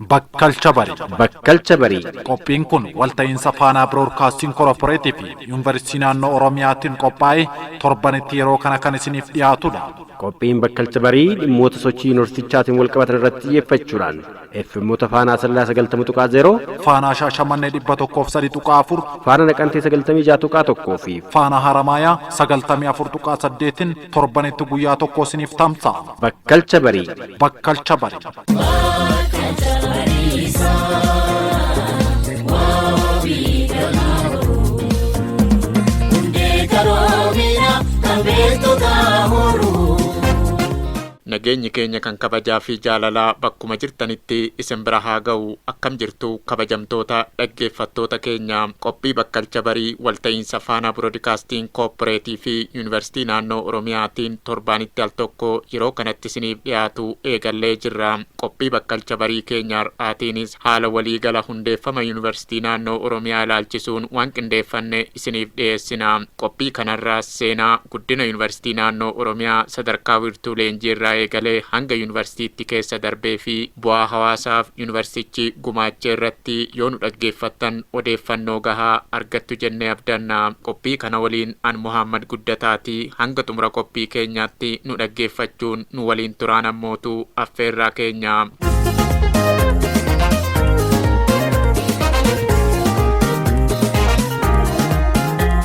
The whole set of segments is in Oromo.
Bakkalcha Bari. Bakkalcha Bari. Qophiin kun walta'iinsa Faanaa Broadcasting Corporation fi Yuunivarsiitii Naannoo Oromiyaatiin qophaa'ee torbanitti yeroo kana kan isiniif dhiyaatudha. Qophiin Bakkalcha Barii dhimmoota sochii yuunivarsiitichaatiin wal qabatan irratti xiyyeeffachuudhaan FM'oota Faanaa Sallaa 90.0, Faanaa Shaashamannee 103.4, Faanaa Naqamtee 96.1 fi Faanaa Haramaayaa 94.8 torbanitti guyyaa tokko isiniif tamsa'a. Bakkalcha Barii. Bakkalcha Bari. Nageenyi keenya kan kabajaa fi jaalalaa bakkuma jirtanitti isin bira haa ga'u. Akkam jirtu kabajamtoota dhaggeeffattoota keenya. Qophii Bakkalcha Barii walta'iinsa Faanaa Broadcasting Corporation fi Yuunivarsiitii Naannoo Oromiyaatiin torbaanitti al tokko yeroo kanatti isiniif dhiyaatu eegallee jirra. Qophii Bakkalcha Barii keenya har'aatiinis haala waliigala hundeeffama Yuunivarsiitii Naannoo Oromiyaa ilaalchisuun waan qindeeffanne isiniif dhiyeessina. Qophii kanarraas seenaa guddina Yuunivarsiitii Naannoo Oromiyaa sadarkaa wiirtuu leenjii irraa eegalee hanga yuunivarsiitii keessa darbee fi bu'aa hawaasaaf yuunivarsiitichi gumaachee irratti yoo nu dhaggeeffattan odeeffannoo gahaa argattu jennee abdanna. Qophii kana waliin an Muhammad Guddataati. Hanga xumura qophii keenyaatti nu dhaggeeffachuun nu waliin turaan ammootu affeerraa keenya.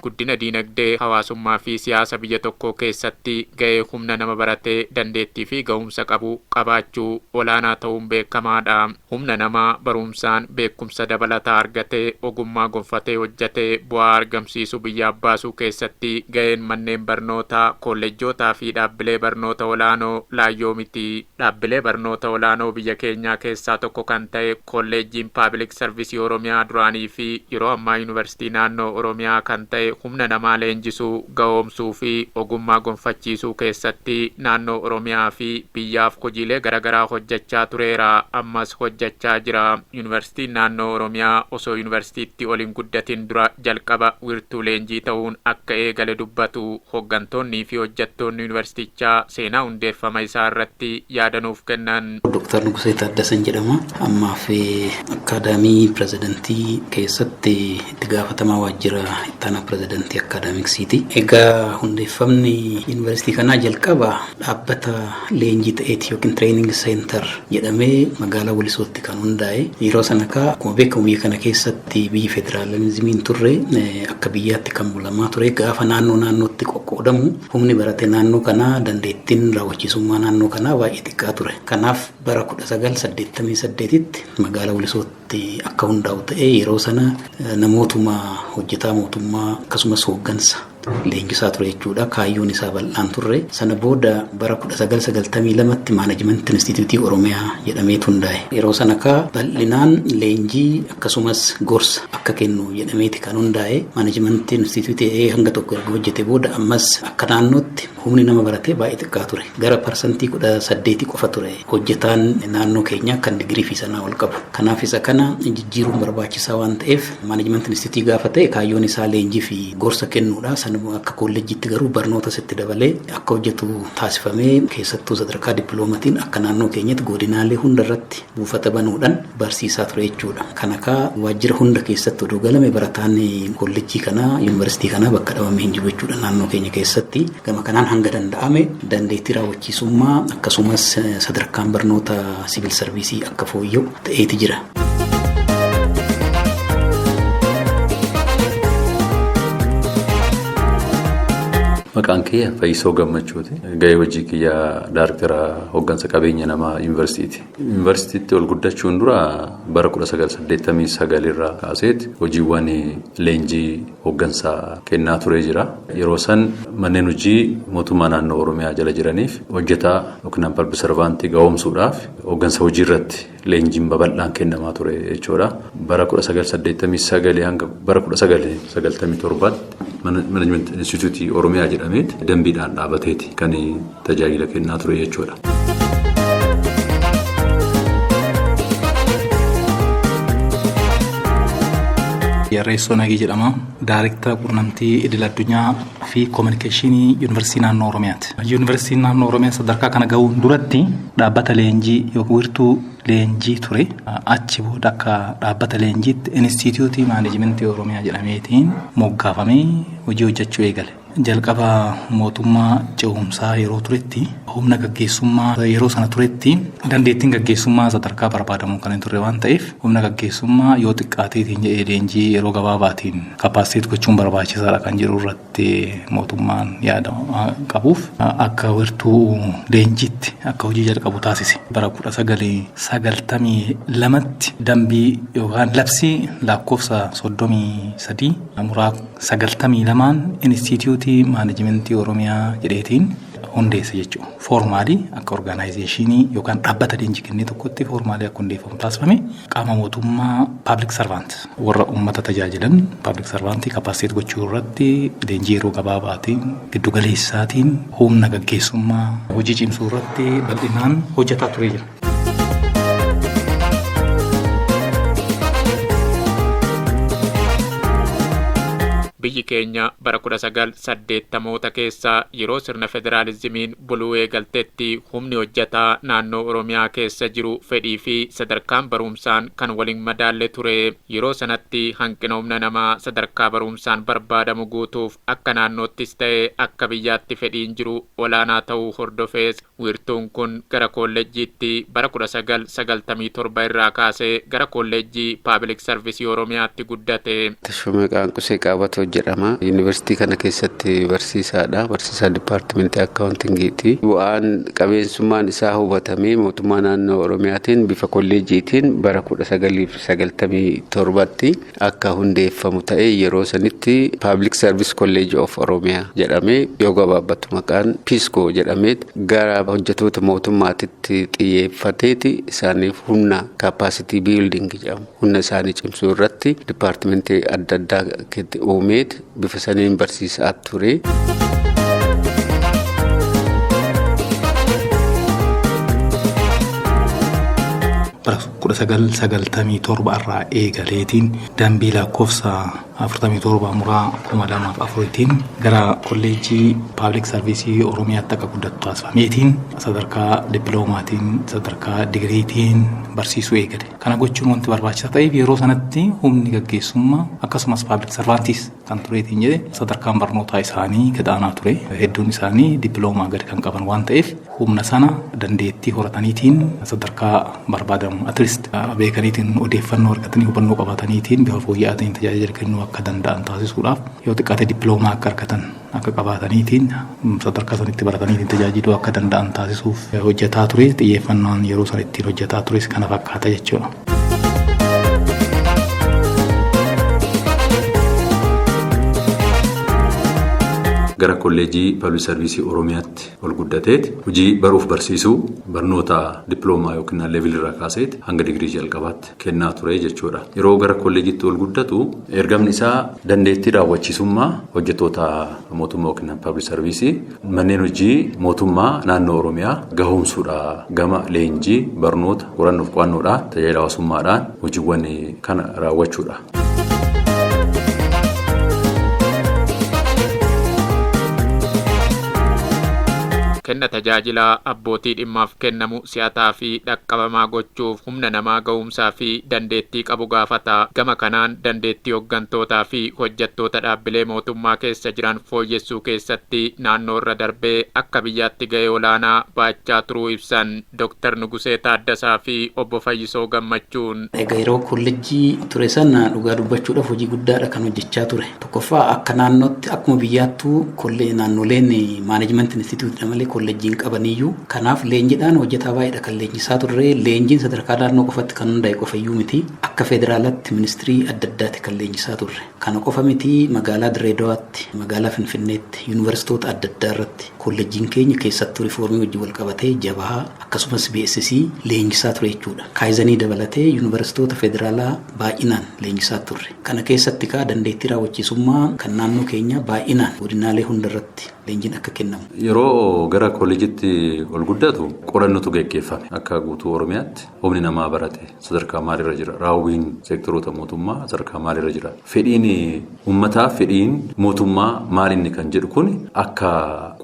Guddina diinagdee hawaasummaa fi siyaasa biyya tokkoo keessatti ga'ee humna nama baratee dandeettii fi ga'umsa qabu qabaachuu olaanaa ta'uun beekamaadha. Humna namaa barumsaan beekumsa dabalataa argatee ogummaa gonfatee hojjetee bu'aa argamsiisu biyyaaf baasuu keessatti ga'een manneen barnootaa, kolleejjotaa fi dhaabbilee barnoota olaanoo laayyoo miti. Dhaabbilee barnoota olaanoo biyya keenyaa keessaa tokko kan ta'e kolleejjiin Paabliik Sarvisii Oromiyaa duraanii fi yeroo ammaa Yuunivarsiitii Naannoo Oromiyaa kan ta'e humna namaa leenjisuu, ga'oomsuu fi ogummaa gonfachiisuu keessatti naannoo Oromiyaa fi biyyaaf hojiilee garaagaraa hojjechaa tureera. Ammas hojjechaa jira. Yuunivarsiitiin Naannoo Oromiyaa osoo yuunivarsiitiitti ol hin guddatin dura jalqaba wiirtuu leenjii ta'uun akka eegale dubbatu. Hoggantoonnii fi hojjettoonni yuunivarsiitichaa seenaa hundeeffama isaa irratti yaadanuuf kennan. Dr. Nugusee Taaddasan jedhama. Ammaa fi akaadaamii pirezidantii keessatti itti gaafatamaa waajjira ittaanaa pirezidantii akaadaamiksiiti. Egaa hundeeffamni yuunivarsiitii kanaa jalqaba dhaabbata leenjii ta'eeti yookiin training center jedhamee magaalaa Wolisootti kan hundaa'e. Yeroo sana akkuma beekamu biyya kana keessatti biyyi federaalizimiin turre akka biyyaatti kan bulamaa ture. Gaafa naannootti qoqqoodamu humni barate naannoo kanaa dandeettiin raawwachiisummaa naannoo kanaa baay'ee xiqqaa ture. Kanaaf bara 1988tti magaalaa Wolisootti akka hundaa'u ta'e. Yeroo sana namootuma hojjetaa mootummaa akkasumas hooggansa leenjisaa ture jechuudha. Kaayyoon isaa bal'aan turre. Sana booda bara 1992tti maanajimentii instituutii Oromiyaa jedhamee hundaa'e. Yeroo sana bal'inaan leenjii akkasumas gorsa akka kennu jedhameeti kan hundaa'e. Maanajimentii instituutii hanga tokko erga hojjete booda ammas akka naannootti humni nama baratee baay'ee xiqqaa ture. Gara parsantii 18 qofa ture hojjetaan naannoo keenyaa kan digirii fi sanaa ol qabu. Kanaaf isa kana jijjiiruun barbaachisaa waan ta'eef maanajimentii instituutii gaafa ta'e kaayyoon isaa leenjii fi gorsa kennuudha. Akka kolleejjiitti garuu barnoota sitti dabalee akka hojjetu taasifamee keessattuu sadarkaa dippiloomatiin akka naannoo keenyatti godinaalee hunda irratti buufata banuudhaan barsiisaa ture jechuudha. Kana waajjira hunda keessatti oduu galame barataan kolleejjii kanaa yuunivarsiitii kanaa bakka dhabamee hin jiru jechuudha naannoo keenya keessatti. Gama kanaan hanga danda'ame dandeettii raawwachiisummaa akkasumas sadarkaan barnoota siviil sarviisii akka fooyya'u ta'eeti jira. Maqaan kiyya Fayyisoo Gammachuuti. Gahee hojii kiyyaa Daayirektara hooggansa qabeenya namaa yuunivarsiitiiti. Yuunivarsiitiitti ol guddachuun dura bara 1989 irraa kaaseeti hojiiwwan leenjii hooggansaa kennaa turee jira. Yeroo san manneen hojii mootummaa naannoo Oromiyaa jala jiraniif hojjetaa yookiin palbi sarvaantii ga'oomsuudhaaf hooggansa hojii irratti leenjiin babal'aan kennamaa ture jechuudha. Bara 1989 hanga bara 1997 Management Institute Oromiyaa jedhameeti dambiidhaan dhaabateeti kan tajaajila kennaa ture jechuudha. Yarreessoo Nagii jedhama. Daayireektara quunnamtii idil addunyaa fi koominikeeshinii Yuunivarsiitii Naannoo Oromiyaati. Yuunivarsiitiin Naannoo Oromiyaa sadarkaa kana gahuun duratti dhaabbata leenjii yookiin wiirtuu leenjii ture. Achi booda akka dhaabbata leenjiitti Inistituutii Maanajimentii Oromiyaa jedhameetiin moggaafamee hojii hojjechuu eegale. Jalqaba mootummaa ce'umsaa yeroo turetti humna gaggeessummaa yeroo sana turetti dandeettiin gaggeessummaa sadarkaa barbaadamu kan hin turre waan ta'eef humna gaggeessummaa yoo xiqqaateetiin jedhee leenjii yeroo gabaabaatiin kapaasiteet gochuun barbaachisaadha kan jedhu irratti mootummaan yaada qabuuf akka wiirtuu leenjiitti akka hojii jalqabu taasise. Bara 1992tti dambii yookaan labsii lakkoofsa 33 muraa 92 Inistituutii Maanajimentii Oromiyaa jedheetiin hundeesse jechuudha. Foormaalii akka orgaanaayizeeshinii yookaan dhaabbata leenjii kennee tokkotti foormaalii akka hundeeffamu taasifame qaama mootummaa paablik sarvaant warra uummata tajaajilan paablik sarvaantii kapaasiteet gochuu irratti leenjii yeroo gabaabaatiin giddugaleessaatiin humna gaggeessummaa hojii cimsuu irratti bal'inaan hojjetaa turee jira. Biyyi keenya bara 1980 keessa yeroo sirna federaalizimiin buluu eegaltetti humni hojjetaa naannoo Oromiyaa keessa jiru fedhii fi sadarkaan barumsaan kan waliin madaalle ture. Yeroo sanatti hanqina humna namaa sadarkaa barumsaan barbaadamu guutuuf akka naannoottis ta'e akka biyyaatti fedhiin jiru olaanaa ta'uu hordofees wiirtuun kun gara kolleejjiitti bara 1997 irraa kaasee gara kolleejjii Paabilik Sarvisii Oromiyaatti guddate. Tashfamee Qaanqusee Qaabatoo jedhama. Yuunivarsiitii kana keessatti barsiisaadha. Barsiisaa dipaartimentii akkaawuntingiiti. Bu'aan qabeensummaan isaa hubatamee mootummaa naannoo Oromiyaatiin bifa kolleejjiitiin bara 1997tti akka hundeeffamu ta'e yeroo sanitti Public Service College of Oromiyaa jedhamee yoo gabaabbatu maqaan PISCO jedhamee gara hojjetoota mootummaatitti xiyyeeffateeti isaaniif humna capacity building jedhamu humna isaanii cimsuu irratti dipaartimentii adda addaa uumee bifa saniin barsiisaa ture. Bara 1997 irraa eegaleetiin dambii lakkoofsa 47 muraa 2004tiin gara kolleejjii Paabilik Sarvisii Oromiyaatti akka guddatu taasifameetiin sadarkaa dippiloomaatiin sadarkaa digiriitiin barsiisuu eegale. Kana gochuun wanti barbaachisaa ta'eef yeroo sanatti humni gaggeessummaa akkasumas Paabilik Sarvaantiis kan tureetiin jedhe sadarkaan barnootaa isaanii gadaanaa ture. Hedduun isaanii dippiloomaa gadi kan qaban waan ta'eef humna sana dandeettii horataniitiin sadarkaa barbaadamu atlist beekaniitiin odeeffannoo argatanii hubannoo qabataniitiin bifa fooyya'aatiin tajaajila kennuu akka danda'an taasisuudhaaf yoo xiqqaate dippiloomaa akka argatan akka qabaataniitiin sadarkaa sanitti barataniitiin tajaajiluu akka danda'an taasisuuf hojjetaa ture. Xiyyeeffannoon yeroo san ittiin hojjetaa tures kana fakkaata jechuudha. Gara kolleejjii Paabilik Sarvisii Oromiyaatti ol guddateeti hojii baruuf barsiisuu barnoota dippiloomaa yookiin leevil irraa kaaseeti hanga digirii jalqabaatti kennaa ture jechuudha. Yeroo gara kolleejiitti ol guddatu ergamni isaa dandeettii raawwachiisummaa hojjetoota mootummaa yookiin Paabilik Sarvisii manneen hojii mootummaa naannoo Oromiyaa gahoomsuudha gama leenjii barnoota qorannoof qo'annoodhaan tajaajila hawaasummaadhaan hojiiwwan kana raawwachuudha. Kenna tajaajila abbootii dhimmaaf kennamu si'ataa fi dhaqqabamaa gochuuf humna namaa ga'umsaa fi dandeettii qabu gaafata. Gama kanaan dandeettii hooggantootaa fi hojjettoota dhaabbilee mootummaa keessa jiran fooyyessuu keessatti naannoo irra darbee akka biyyaatti ga'ee olaanaa baachaa turuu ibsan Dr. Nugusee Taaddasaa fi obbo Fayyisoo Gammachuun. Egaa yeroo kolleejjii ture sana dhugaa dubbachuudhaaf hojii guddaadha kan hojjechaa ture. Tokkoffaa akka naannootti akkuma biyyaattuu naannoleen maanajimentii instituutii malee kolleejjiin qabaniyyuu kanaaf leenjiidhaan hojjetaa baay'eedha kan leenjisaa turre. Leenjiin sadarkaa naannoo qofatti kan hundaa'e qofayyuu miti. Akka federaalaatti ministirii adda addaatti kan leenjisaa turre. Kana qofa miti magaalaa Direedawaatti, magaalaa Finfinneetti, yuunivarsiitoota adda addaa irratti kolleejjiin keenya keessattuu riifoormii wajjin wal qabatee jabaa akkasumas BSC leenjisaa ture jechuudha. Kaayizanii dabalatee yuunivarsiitoota federaalaa baay'inaan leenjisaa turre. Kana keessatti dandeettii raawwachiisummaa kan naannoo keenya baay'inaan godinaalee hundarratti leenjiin akka kennamu. Yeroo gara gara kolleejitti ol guddatu qorannootu gaggeeffame akka guutuu Oromiyaatti humni namaa barate sadarkaa maalirra jira raawwiin seektoroota mootummaa sadarkaa maalirra jira fedhiin uummataa fedhiin mootummaa maalinni kan jedhu kun akka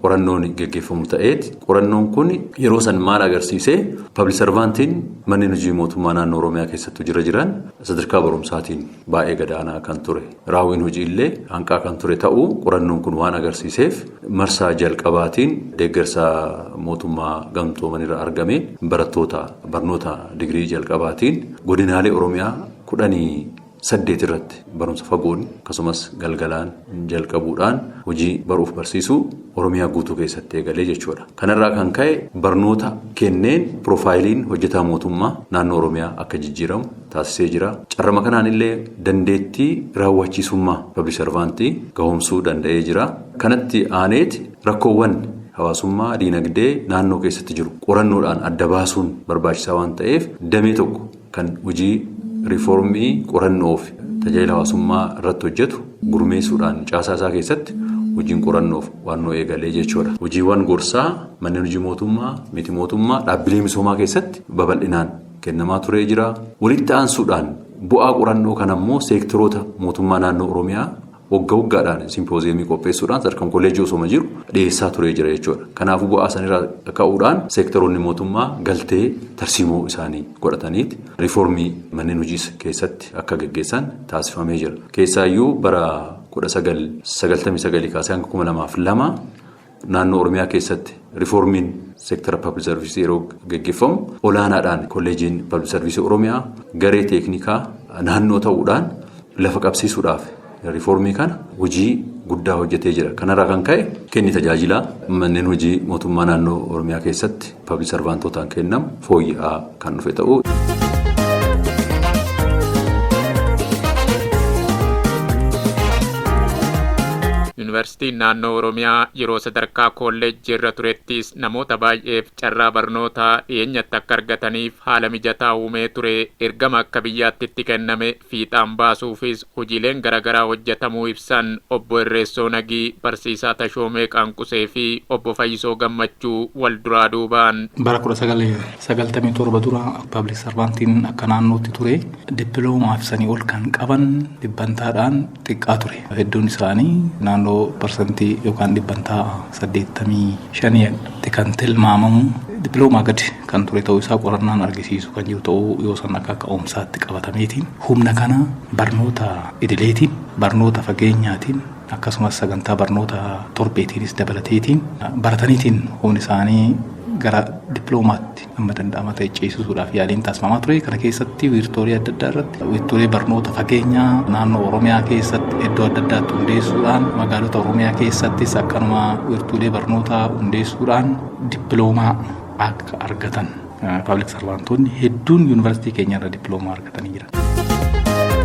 qorannoon gaggeeffamu ta'eeti qorannoon kun yeroo san maal agarsiisee public servantiin manneen hojii mootummaa naannoo Oromiyaa keessattuu jiran sadarkaa barumsaatiin baay'ee gadaanaa kan ture raawwiin hojii illee hanqaa kan ture ta'uu qorannoon kun waan agarsiiseef marsaa jalqabaatiin deeggarsa mootummaa gamtoomanirra argame barattoota barnoota digirii jalqabaatiin godinaalee Oromiyaa 18 irratti barumsa fagoon akkasumas galgalaan jalqabuudhaan hojii baruuf barsiisuu Oromiyaa guutuu keessatti eegalee jechuudha. Kanarraa kan ka'e barnoota kenneen piroofaayiliin hojjetaa mootummaa naannoo Oromiyaa akka jijjiiramu taasisee jira. Carrama kanaan illee dandeettii raawwachiisummaa public servantii gahomsuu danda'ee jira. Kanatti aaneeti rakkoowwan hawaasummaa diinagdee naannoo keessatti jiru qorannoodhaan adda baasuun barbaachisaa waan ta'eef damee tokko kan hojii riifoormii qorannoof tajaajila hawaasummaa irratti hojjetu gurmeessuudhaan caasaa isaa keessatti hojiin qorannoof waannoo eegalee jechuudha. Hojiiwwan gorsaa manneen hojii mootummaa miti mootummaa dhaabbilee misoomaa keessatti babal'inaan kennamaa turee jira. Walitti aansuudhaan bu'aa qorannoo kanammoo seektoroota mootummaa naannoo Oromiyaa waggaadhaan simpooziyemii qopheessuudhaan sadarkaan kolleejii osoo jiru dhiyeessaa turee jira jechuudha. Kanaafuu bu'aa sanirraa ka'uudhaan seektoroonni mootummaa galtee tarsiimoo isaanii godhataniiti riifoormii manneen hojii keessatti akka gaggeessan taasifamee jira. Keessaayyuu bara 1999 kaasee hanga 2002 naannoo Oromiyaa keessatti riifoormiin seektara public service yeroo gaggeeffamu olaanaadhaan kolleejiin public service Oromiyaa garee teeknikaa naannoo ta'uudhaan lafa qabsiisuudhaaf riifoormii kana hojii guddaa hojjetee jira. Kanarraa kan ka'e kenni tajaajilaa manneen hojii mootummaa naannoo Oromiyaa keessatti public servantootaan kennamu fooyya'aa kan dhufe ta'uu. Yuunivarsiitiin naannoo Oromiyaa yeroo sadarkaa kolleejjii irra turettis namoota baay'eef carraa barnootaa dhiyeenyatti akka argataniif haala mijataa uumee ture ergama akka biyyaatti itti kenname fiixaan baasuufis hojiileen garaagaraa hojjetamuu ibsan obbo Irreessoo Nagii, Barsiisaa Tashoomee Qaanqusee fi obbo Fayyisoo Gammachuu wal duraa duubaan. Bara 1997 dura public servantiin akka naannootti ture dippiloomaa ibsanii ol kan qaban dhibbantaadhaan xiqqaa ture. Hedduun isaanii naannoo parsantii yookaan dhibbantaa 85 kan tilmaamamu dippiloomaa gadi kan ture ta'uu isaa qorannaan argisiisu kan jiru ta'uu yoo san akka ka'umsaatti qabatameetiin humna kana barnoota idileetiin barnoota fageenyaatiin akkasumas sagantaa barnoota torbeetiinis dabalateetiin barataniitiin humni isaanii gara dippiloomaatti amma danda'ama ta'e ceesisuudhaaf yaaliin taasifamaa ture. Kana keessatti wiirtoolee adda addaa irratti wiirtoolee barnoota fageenyaa naannoo Oromiyaa keessatti iddoo adda addaatti hundeessuudhaan magaalota Oromiyaa keessattis akkanuma wiirtoolee barnoota hundeessuudhaan dippiloomaa akka argatan public servantoonni hedduun yuunivarsiitii keenya irra dippiloomaa argatanii jiran.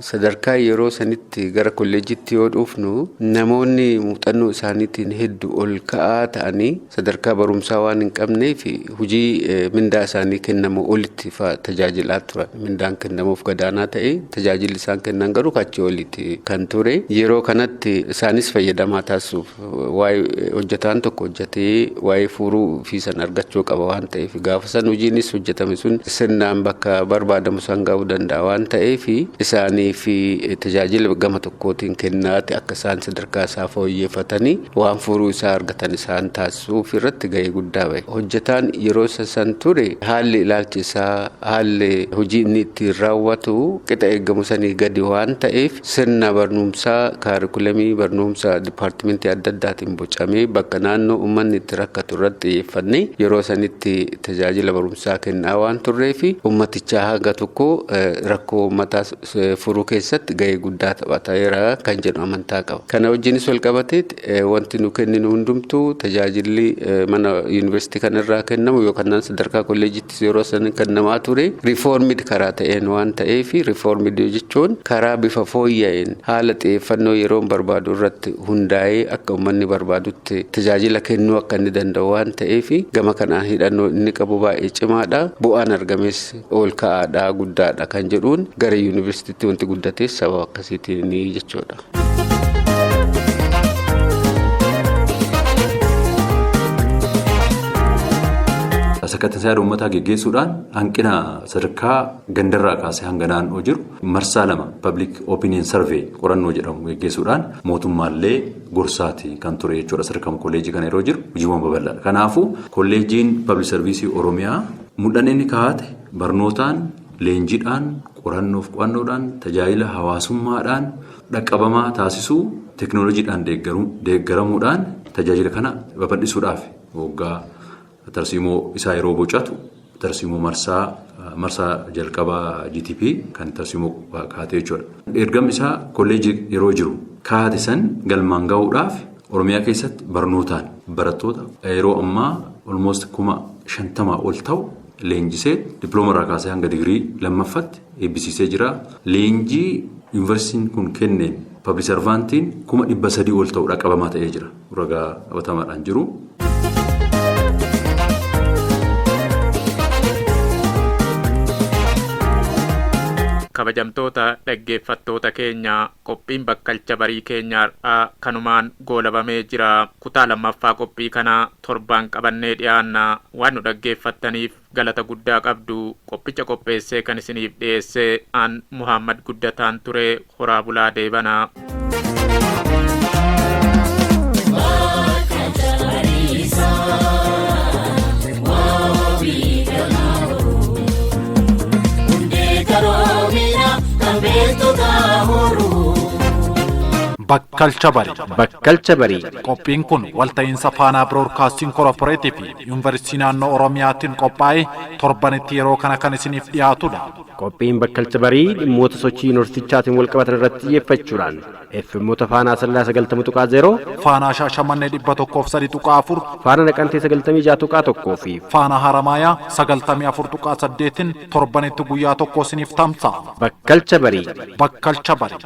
sadarkaa yeroo sanitti gara kolleejitti yoo dhufnu namoonni muuxannoo isaaniitiin hedduu ol ka'aa ta'anii sadarkaa barumsaa waan hin qabneef hojii mindaa isaanii kennamu olitti tajaajilaa turan. Mindaan kennamuuf gadaanaa ta'e tajaajilli isaan kennan garuu kachi olitti kan ture. Yeroo kanatti isaanis fayyadamaa taasisuuf waa'ee hojjetaan tokko hojjetee waa'ee fuuruu fi san argachuu qaba waan ta'eef gaafa san hojiinis hojjetame sun sirnaan bakka barbaadamu san ga'uu danda'a waan ta'eef isaanii fi tajaajila gama tokkootiin kennaati akka isaan sadarkaa isaa fooyyeffatanii waan fuuruu isaa argatan isaan taasisuuf irratti gahee guddaa bahe. Hojjetaan yeroo san ture haalli ilaalchi isaa haalli hojii inni ittiin raawwatu qixa eegamu sanii gadi waan ta'eef sirna barnoomsaa kaarikulamii barnoomsa dipaartimentii adda addaatiin bocamee bakka naannoo uummanni itti rakkatu irratti xiyyeeffannee yeroo sanitti tajaajila barumsaa kennaa waan turreef uummatichaa hanga tokko rakkoo uummataa furuu keessatti gahee guddaa taphateera kan jedhu amantaa qaba. Kana wajjinis wal qabatee wanti nu kenninu hundumtuu tajaajilli mana yuunivarsiitii kanarraa kennamu yookaan sadarkaa kolleejiittis yeroo san kennamaa ture riifoormid karaa ta'een waan ta'eef riifoormid jechuun karaa bifa fooyya'een haala xiyyeeffannoo yeroo barbaadu irratti hundaa'ee akka uummanni barbaadutti tajaajila kennuu akka inni danda'u waan ta'eef gama kanaan hidhannoo inni qabu baay'ee cimaadha. Bu'aan argames ol ka'aadha guddaadha kan jedhuun gara yuunivarsiitiitti wanti guddates sababa akkasiitiin jechuudha. Sakattaa uummataa geggeessuudhaan hanqina sadarkaa gandarraa kaasee hanga naannoo jiru marsaa 2 public opinion survey qorannoo jedhamu geggeessuudhaan mootummaallee gorsaati kan ture jechuudha. Sadarkaa kolleejii kana yeroo jiru hojiiwwan babal'aadha. Kanaafuu kolleejiin public service Oromiyaa mul'anni inni kaa'ate barnootaan, leenjiidhaan, qorannoof qo'annoodhaan, tajaajila hawaasummaadhaan dhaqqabamaa taasisuu, teekinooloojiidhaan deeggaramuudhaan tajaajila kana babal'isuudhaaf waggaa tarsiimoo isaa yeroo bocatu tarsiimoo marsaa jalqabaa GTP kan tarsiimoo kaa'ate jechuudha. Ergamni isaa kolleejii yeroo jiru kaa'ate san galmaan ga'uudhaaf Oromiyaa keessatti barnootaan barattoota yeroo ammaa almost 50,000 ol ta'u leenjisee diploomarraa kaasee hanga digirii lammaffaatti eebbisiisee jira. Leenjii yuunivarsiitiin kun kenneen public servantiin 300,000 ol ta'u dhaqqabamaa ta'ee jira. Ragaa qabatamaadhaan jiru. Kabajamtoota dhaggeeffattoota keenya qophiin bakkalcha barii keenyaa kanumaan goolabamee jira. Kutaa lammaffaa qophii kana torbaan qabannee dhiyaanna. Waan nu dhaggeeffattaniif galata guddaa qabdu. Qophicha qopheessee kan isiniif dhiyeesse an Muhammad Guddataan ture. Horaa bulaa deebanaa. Bakkalcha barii. Qophiin kun walta'iinsa Faanaa Broadcasting Corporation fi Yuunivarsiitii naannoo Oromiyaatiin qophaa'ee torbanitti yeroo kana kan isiniif dhiyaatudha. Qophiin bakkalcha barii dhimmoota sochii yuunivarsiitichaatiin wal qabatan irratti xiyyeeffachuudhaan FM'oota Faanaa Sallaa 90.0, Faanaa Shaashamannee 103.4, Faanaa Naqamtee 96.1 fi Faanaa Haramaayaa 94.8 torbanitti guyyaa tokko isiniif tamsa'a. Bakkalcha barii. Bakkalcha barii.